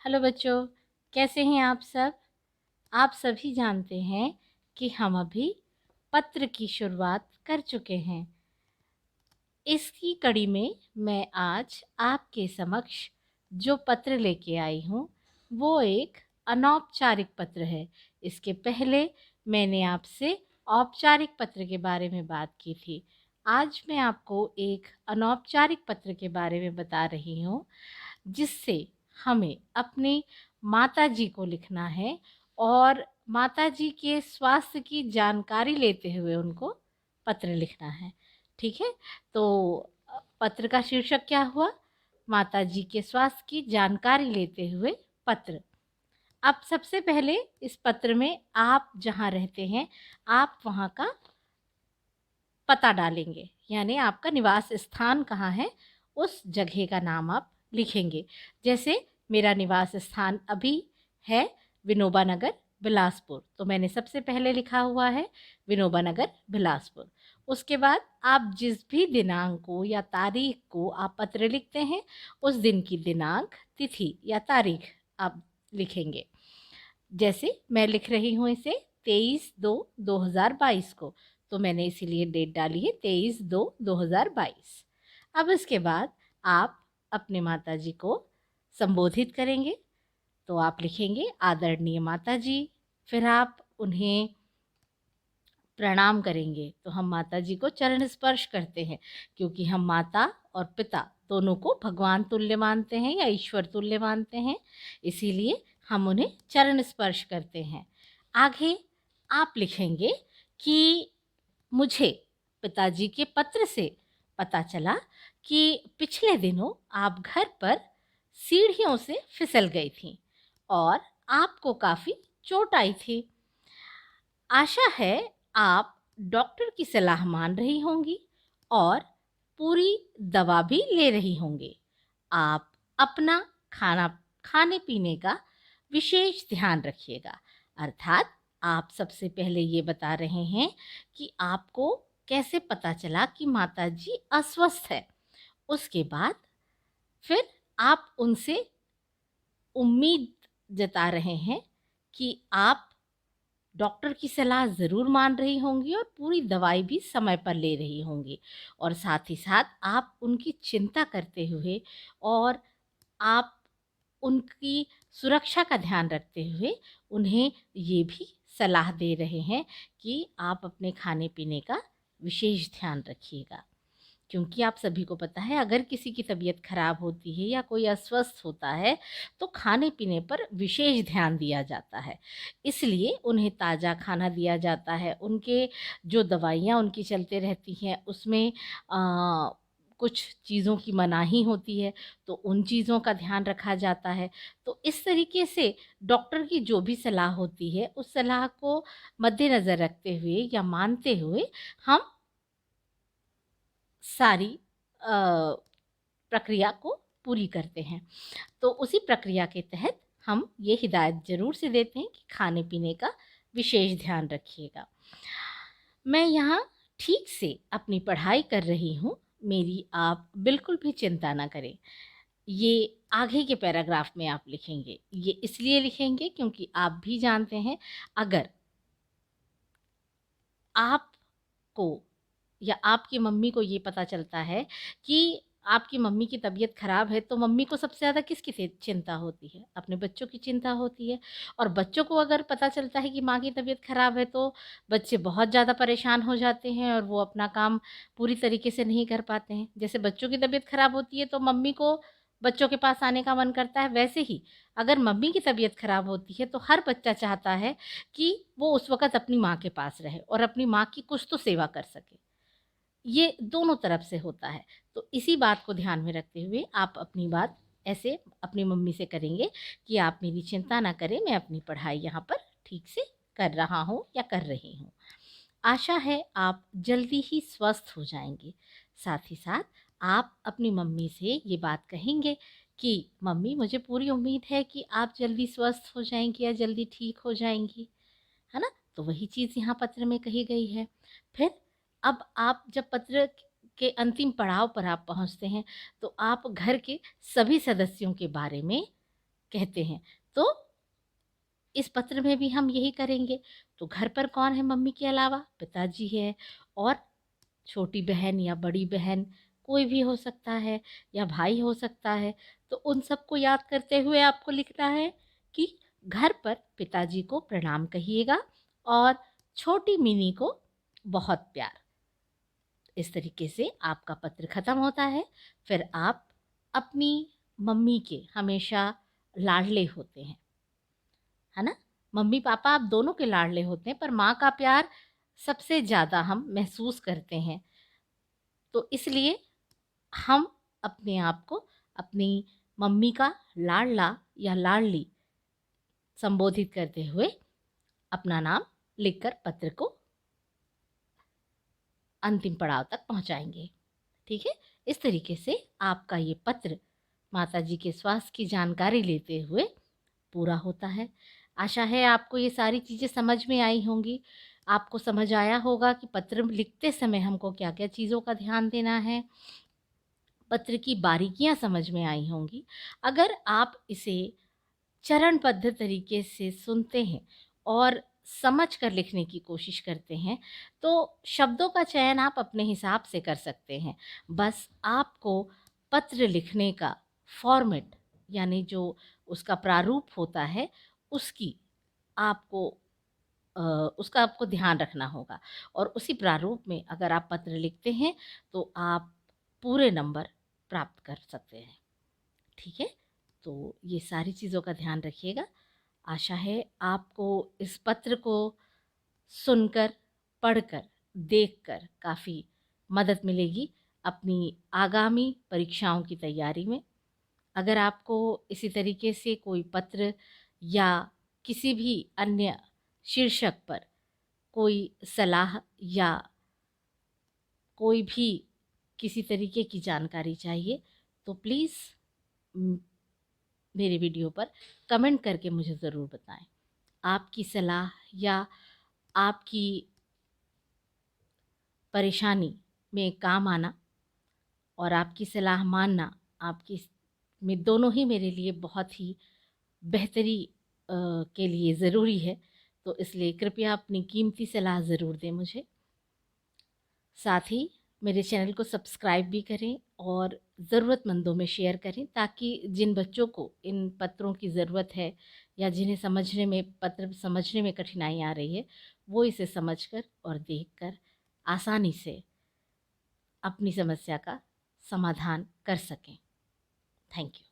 Hello बच्चों, कैसे हैं आप सब? आप सभी जानते हैं कि हम अभी पत्र की शुरुआत कर चुके हैं। इसकी कड़ी में मैं आज आपके समक्ष जो पत्र लेके आई हूँ वो एक अनौपचारिक पत्र है। इसके पहले मैंने आपसे औपचारिक पत्र के बारे में बात की थी। आज मैं आपको एक अनौपचारिक पत्र के बारे में बता रही हूँ, जिससे हमें अपनी माताजी को लिखना है और माताजी के स्वास्थ्य की जानकारी लेते हुए उनको पत्र लिखना है। ठीक है? तो पत्र का शीर्षक क्या हुआ? माताजी के स्वास्थ्य की जानकारी लेते हुए पत्र। अब सबसे पहले इस पत्र में आप जहाँ रहते हैं, आप वहाँ का पता डालेंगे, यानी आपका निवास स्थान कहाँ है उस जगह का नाम आप लिखेंगे। जैसे मेरा निवास स्थान अभी है विनोबा नगर बिलासपुर, तो मैंने सबसे पहले लिखा हुआ है विनोबा नगर बिलासपुर। उसके बाद आप जिस भी दिनांक को या तारीख को आप पत्र लिखते हैं, उस दिन की दिनांक, तिथि या तारीख आप लिखेंगे। जैसे मैं लिख रही हूँ इसे 23/2/2022 को, तो मैंने इसीलिए डेट डाली है 23/2/2022। अब इसके बाद आप अपने माताजी को संबोधित करेंगे, तो आप लिखेंगे आदरणीय माताजी। फिर आप उन्हें प्रणाम करेंगे, तो हम माताजी को चरण स्पर्श करते हैं, क्योंकि हम माता और पिता दोनों को भगवान तुल्य मानते हैं या ईश्वर तुल्य मानते हैं, इसीलिए हम उन्हें चरण स्पर्श करते हैं। आगे आप लिखेंगे कि मुझे पिताजी के पत्र से पता चला कि पिछले दिनों आप घर पर सीढ़ियों से फिसल गई थीं और आपको काफ़ी चोट आई थी। आशा है आप डॉक्टर की सलाह मान रही होंगी और पूरी दवा भी ले रही होंगी। आप अपना खाने पीने का विशेष ध्यान रखिएगा। अर्थात आप सबसे पहले ये बता रहे हैं कि आपको कैसे पता चला कि माताजी अस्वस्थ है। उसके बाद फिर आप उनसे उम्मीद जता रहे हैं कि आप डॉक्टर की सलाह ज़रूर मान रही होंगी और पूरी दवाई भी समय पर ले रही होंगी, और साथ ही साथ आप उनकी चिंता करते हुए और आप उनकी सुरक्षा का ध्यान रखते हुए उन्हें ये भी सलाह दे रहे हैं कि आप अपने खाने पीने का विशेष ध्यान रखिएगा। क्योंकि आप सभी को पता है, अगर किसी की तबीयत खराब होती है या कोई अस्वस्थ होता है तो खाने पीने पर विशेष ध्यान दिया जाता है। इसलिए उन्हें ताज़ा खाना दिया जाता है। उनके जो दवाइयाँ उनकी चलते रहती हैं उसमें कुछ चीज़ों की मनाही होती है, तो उन चीज़ों का ध्यान रखा जाता है। तो इस तरीके से डॉक्टर की जो भी सलाह होती है उस सलाह को मद्देनज़र रखते हुए या मानते हुए हम सारी प्रक्रिया को पूरी करते हैं। तो उसी प्रक्रिया के तहत हम ये हिदायत ज़रूर से देते हैं कि खाने पीने का विशेष ध्यान रखिएगा। मैं यहाँ ठीक से अपनी पढ़ाई कर रही हूँ, मेरी आप बिल्कुल भी चिंता ना करें। ये आगे के पैराग्राफ में आप लिखेंगे। ये इसलिए लिखेंगे क्योंकि आप भी जानते हैं, अगर आपको या आपकी मम्मी को ये पता चलता है कि आपकी मम्मी की तबीयत ख़राब है, तो मम्मी को सबसे ज़्यादा किसकी चिंता होती है? अपने बच्चों की चिंता होती है। और बच्चों को अगर पता चलता है कि माँ की तबीयत ख़राब है, तो बच्चे बहुत ज़्यादा परेशान हो जाते हैं और वो अपना काम पूरी तरीके से नहीं कर पाते हैं। जैसे बच्चों की तबीयत ख़राब होती है तो मम्मी को बच्चों के पास आने का मन करता है, वैसे ही अगर मम्मी की तबीयत ख़राब होती है तो हर बच्चा चाहता है कि वो उस वक़्त अपनी माँ के पास रहे और अपनी माँ की कुछ तो सेवा कर सके। ये दोनों तरफ से होता है। तो इसी बात को ध्यान में रखते हुए आप अपनी बात ऐसे अपनी मम्मी से करेंगे कि आप मेरी चिंता ना करें, मैं अपनी पढ़ाई यहाँ पर ठीक से कर रहा हूँ या कर रही हूँ। आशा है आप जल्दी ही स्वस्थ हो जाएँगे। साथ ही साथ आप अपनी मम्मी से ये बात कहेंगे कि मम्मी, मुझे पूरी उम्मीद है कि आप जल्दी स्वस्थ हो जाएँगी या जल्दी ठीक हो जाएँगी। है ना? तो वही चीज़ यहाँ पत्र में कही गई है। फिर अब आप जब पत्र के अंतिम पड़ाव पर आप पहुँचते हैं, तो आप घर के सभी सदस्यों के बारे में कहते हैं। तो इस पत्र में भी हम यही करेंगे। तो घर पर कौन है मम्मी के अलावा? पिताजी है, और छोटी बहन या बड़ी बहन कोई भी हो सकता है, या भाई हो सकता है। तो उन सबको याद करते हुए आपको लिखना है कि घर पर पिताजी को प्रणाम कहिएगा और छोटी मिनी को बहुत प्यार। इस तरीके से आपका पत्र ख़त्म होता है। फिर आप अपनी मम्मी के हमेशा लाडले होते हैं, है ना? मम्मी पापा आप दोनों के लाडले होते हैं, पर माँ का प्यार सबसे ज़्यादा हम महसूस करते हैं। तो इसलिए हम अपने आप को अपनी मम्मी का लाडला या लाडली संबोधित करते हुए अपना नाम लिखकर पत्र को अंतिम पड़ाव तक पहुंचाएंगे। ठीक है? इस तरीके से आपका ये पत्र माताजी के स्वास्थ्य की जानकारी लेते हुए पूरा होता है। आशा है आपको ये सारी चीज़ें समझ में आई होंगी। आपको समझ आया होगा कि पत्र लिखते समय हमको क्या-क्या चीज़ों का ध्यान देना है। पत्र की बारीकियां समझ में आई होंगी। अगर आप इसे चरणबद्ध तरीके से सुनते हैं और समझ कर लिखने की कोशिश करते हैं, तो शब्दों का चयन आप अपने हिसाब से कर सकते हैं। बस आपको पत्र लिखने का फॉर्मेट, यानी जो उसका प्रारूप होता है, उसकी आपको उसका आपको ध्यान रखना होगा, और उसी प्रारूप में अगर आप पत्र लिखते हैं तो आप पूरे नंबर प्राप्त कर सकते हैं। ठीक है? तो ये सारी चीज़ों का ध्यान रखिएगा। आशा है आपको इस पत्र को सुनकर, पढ़कर, देखकर काफ़ी मदद मिलेगी अपनी आगामी परीक्षाओं की तैयारी में। अगर आपको इसी तरीके से कोई पत्र या किसी भी अन्य शीर्षक पर कोई सलाह या कोई भी किसी तरीके की जानकारी चाहिए, तो प्लीज़ मेरे वीडियो पर कमेंट करके मुझे ज़रूर बताएं। आपकी सलाह या आपकी परेशानी में काम आना और आपकी सलाह मानना आपकी में दोनों ही मेरे लिए बहुत ही बेहतरी के लिए ज़रूरी है। तो इसलिए कृपया अपनी कीमती सलाह ज़रूर दें मुझे। साथ ही मेरे चैनल को सब्सक्राइब भी करें और ज़रूरतमंदों में शेयर करें, ताकि जिन बच्चों को इन पत्रों की ज़रूरत है या जिन्हें समझने में पत्र समझने में कठिनाई आ रही है, वो इसे समझकर और देखकर आसानी से अपनी समस्या का समाधान कर सकें। Thank you.